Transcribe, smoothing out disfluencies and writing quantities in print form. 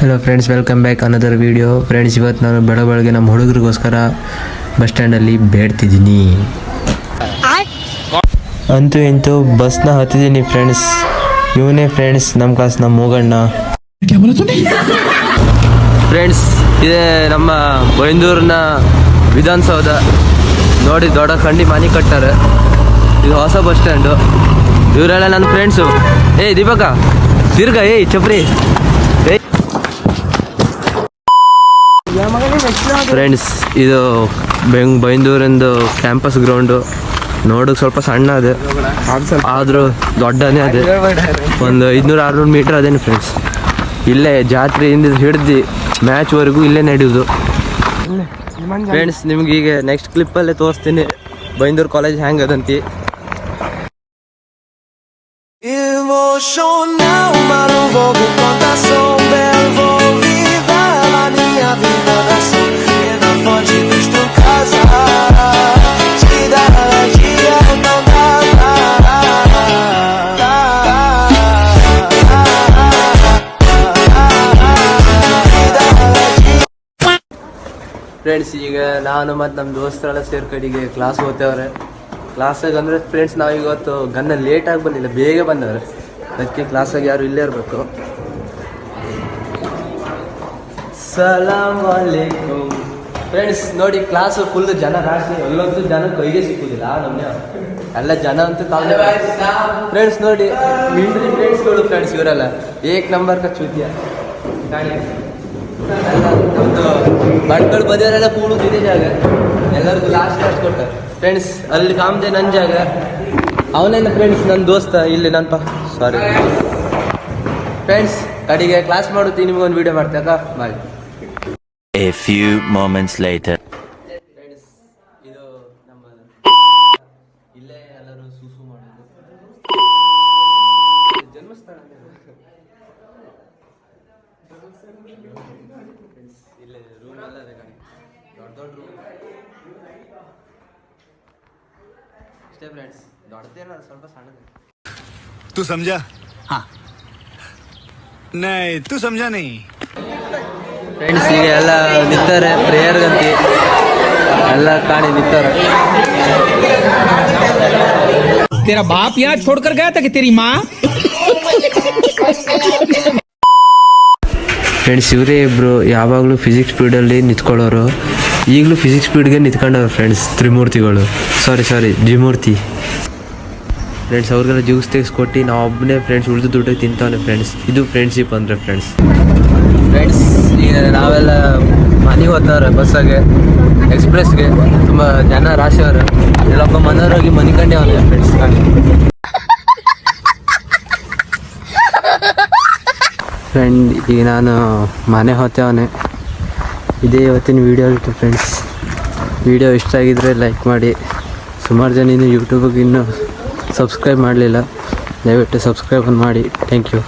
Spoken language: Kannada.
Hello friends, welcome back another video. Friends, ಇವತ್ತು ನಾನು ಬೆಳಗ್ಗೆ ನಮ್ಮ ಹುಡುಗರಿಗೋಸ್ಕರ ಬಸ್ ಸ್ಟ್ಯಾಂಡಲ್ಲಿ ಬೇಡ್ತಿದ್ದೀನಿ. ಅಂತೂ ಇಂತೂ ಬಸ್ನ ಹತ್ತಿದ್ದೀನಿ ಫ್ರೆಂಡ್ಸ್. ಇವನೇ ಫ್ರೆಂಡ್ಸ್ ನಮ್ಮ ಕ್ಲಾಸ್ ನಮ್ಮ ಮೂಗಣ್ಣ. ಫ್ರೆಂಡ್ಸ್, ಇದೇ ನಮ್ಮ ಬೈಂದೂರಿನ ವಿಧಾನಸೌಧ. ನೋಡಿ, ದೊಡ್ಡ ಖಂಡಿ ಮನೆ ಕಟ್ಟಾರೆ. ಇದು ಹೊಸ ಬಸ್ ಸ್ಟ್ಯಾಂಡು. ಇವರೆಲ್ಲ ನನ್ನ ಫ್ರೆಂಡ್ಸು. ಏಯ್ ದೀಪಕ, ತಿರ್ಗ ಏಯ್ ಚಪ್ರಿ. ಫ್ರೆಂಡ್ಸ್, ಇದು ಬೈಂದೂರಿಂದು ಕ್ಯಾಂಪಸ್ ಗ್ರೌಂಡು. ನೋಡೋಕೆ ಸ್ವಲ್ಪ ಸಣ್ಣ ಅದೇ, ಆದರೂ ದೊಡ್ಡನೇ ಅದೇ. ಒಂದು 500-600 ಮೀಟ್ರ್ ಅದೇನು ಫ್ರೆಂಡ್ಸ್. ಇಲ್ಲೇ ಜಾತ್ರೆಯಿಂದ ಹಿಡ್ದು ಮ್ಯಾಚ್ವರೆಗೂ ಇಲ್ಲೇ ನಡೆಯೋದು ಫ್ರೆಂಡ್ಸ್. ನಿಮ್ಗೆ ಈಗ ನೆಕ್ಸ್ಟ್ ಕ್ಲಿಪ್ಪಲ್ಲೇ ತೋರಿಸ್ತೀನಿ ಬೈಂದೂರು ಕಾಲೇಜ್ ಹೆಂಗೆ ಅದಂತಿ. ಫ್ರೆಂಡ್ಸ್, ಈಗ ನಾನು ಮತ್ತು ನಮ್ಮ ದೋಸ್ತರೆಲ್ಲ ಸೇರ್ಕಡೆಗೆ ಕ್ಲಾಸ್ ಓದ್ತೇವ್ರೆ. ಕ್ಲಾಸಾಗ ಅಂದರೆ ಫ್ರೆಂಡ್ಸ್, ನಾವು ಇವತ್ತು ಗನ್ನ ಲೇಟಾಗಿ ಬಂದಿಲ್ಲ, ಬೇಗ ಬಂದವ್ರೆ. ಅದಕ್ಕೆ ಕ್ಲಾಸಾಗ ಯಾರು ಇಲ್ಲೇ ಇರಬೇಕು. ಸಲಾಮ್ ಅಲೈಕುಮ್ ಫ್ರೆಂಡ್ಸ್. ನೋಡಿ, ಕ್ಲಾಸು ಫುಲ್ ಜನ ರಾಶಿ. ಎಲ್ಲೊಂದು ಜನ ಕೈಗೆ ಸಿಕ್ಕುದಿಲ್ಲ ನಮ್ಮನೆ ಎಲ್ಲ ಜನ ಅಂತೂ ಕಾಲ. ಫ್ರೆಂಡ್ಸ್ ನೋಡಿ, ಮಿಲ್ಟ್ರಿ ಫ್ರೆಂಡ್ಸ್ಗಳು ಫ್ರೆಂಡ್ಸ್. ಇವರೆಲ್ಲ ಏಕ್ ನಂಬರ್ ಕಚ್ಚುತ್ಯ ಗಾಡಿ. ನಮ್ಮದು ಮಡ್ಗಳು ಬದಿಯವರೆಲ್ಲ ಕೂಡುದು ಇದೇ ಜಾಗ. ಎಲ್ಲರಿಗೂ ಲಾಸ್ಟ್ ಕೊಡ್ತಾರೆ ಫ್ರೆಂಡ್ಸ್. ಅಲ್ಲಿ ಕಾಮ್ದೆ ನನ್ನ ಜಾಗ. ಅವನೇನ ಫ್ರೆಂಡ್ಸ್ ನನ್ನ ದೋಸ್ತ. ಇಲ್ಲಿ ನನ್ನ ಸಾರಿ ಫ್ರೆಂಡ್ಸ್, ಕಡೆಗೆ ಕ್ಲಾಸ್ ಮಾಡುತ್ತೀನಿ. ನಿಮ್ಗೊಂದು ವಿಡಿಯೋ ಮಾಡ್ತೇಕ. Bye. A few moments later. Friends, ಇದು ನಮ್ಮ ಇಲ್ಲೇ ಎಲ್ಲರೂ ಸೂಸು ಮಾಡೋದು ಜನ್ಮಸ್ಥಳ. ಇಲ್ಲೇ ರೂಮ್ ಎಲ್ಲ ಇದೆ ಕಡೆ, ದೊಡ್ಡ ದೊಡ್ಡ ರೂಮ್ ಅಷ್ಟೇ ಫ್ರೆಂಡ್ಸ್. ದೊಡ್ಡದೇನ, ಸ್ವಲ್ಪ ಸಣ್ಣದು. तू समझा? हाँ नहीं, तू समझा नहीं. ಫ್ರೆಂಡ್ಸ್, ಈಗ ಎಲ್ಲ ನಿಂತಾರೆ ಪ್ರೇಯರ್ಗಂತ. ಎಲ್ಲ ಕಾಣಿ ನಿಂತಾರೆ. तेरा बाप यहाँ छोड़कर गया था कि तेरी माँ? ಫ್ರೆಂಡ್ಸ್, ಇವರೇ ಇಬ್ಬರು ಯಾವಾಗಲೂ ಫಿಸಿಕ್ಸ್ ಸ್ಪೀಡಲ್ಲಿ ನಿಂತ್ಕೊಳ್ಳೋರು. ಈಗಲೂ ಫಿಸಿಕ್ಸ್ ಸ್ಪೀಡ್ಗೆ ನಿಂತ್ಕೊಂಡವ್ರು ಫ್ರೆಂಡ್ಸ್. ತ್ರಿಮೂರ್ತಿಗಳು, ಸಾರಿ ಜಿಮೂರ್ತಿ ಫ್ರೆಂಡ್ಸ್. ಅವ್ರಿಗೆಲ್ಲ ಜ್ಯೂಸ್ ತೆಗೆಸ್ಕೊಟ್ಟು ನಾವು ಒಬ್ಬನೇ ಫ್ರೆಂಡ್ಸ್ ಉಳಿದು ದುಡ್ಡು ತಿಂತಾನೆ ಫ್ರೆಂಡ್ಸ್. ಇದು ಫ್ರೆಂಡ್ಶಿಪ್ ಅಂದರೆ ಫ್ರೆಂಡ್ಸ್. ಈಗ ನಾವೆಲ್ಲ ಮನೆಗೆ ಹೋಗ್ತಾರೆ ಬಸ್ಸಾಗೆ, ಎಕ್ಸ್ಪ್ರೆಸ್ಗೆ. ತುಂಬ ಜನ ರಾಶಿ ಅವರು. ಎಲ್ಲೊಬ್ಬ ಮನೆಯವ್ರಾಗಿ ಮನೆ ಕಂಡೆ ಅವನೇ ಫ್ರೆಂಡ್ಸ್. ಫ್ರೆಂಡ್, ಈಗ ನಾನು ಮನೆ ಹೋಗ್ತೇವನೆ. ಇದೇ ಇವತ್ತಿನ ವಿಡಿಯೋ ಇತ್ತು ಫ್ರೆಂಡ್ಸ್. ವಿಡಿಯೋ ಇಷ್ಟ ಆಗಿದ್ರೆ ಲೈಕ್ ಮಾಡಿ. ಸುಮಾರು ಜನ ಇನ್ನು ಯೂಟ್ಯೂಬಿಗೆ ಇನ್ನೂ ಸಬ್ಸ್ಕ್ರೈಬ್ ಮಾಡಲಿಲ್ಲ, ದಯವಿಟ್ಟು ಸಬ್ಸ್ಕ್ರೈಬ್ ಮಾಡಿ. Thank you.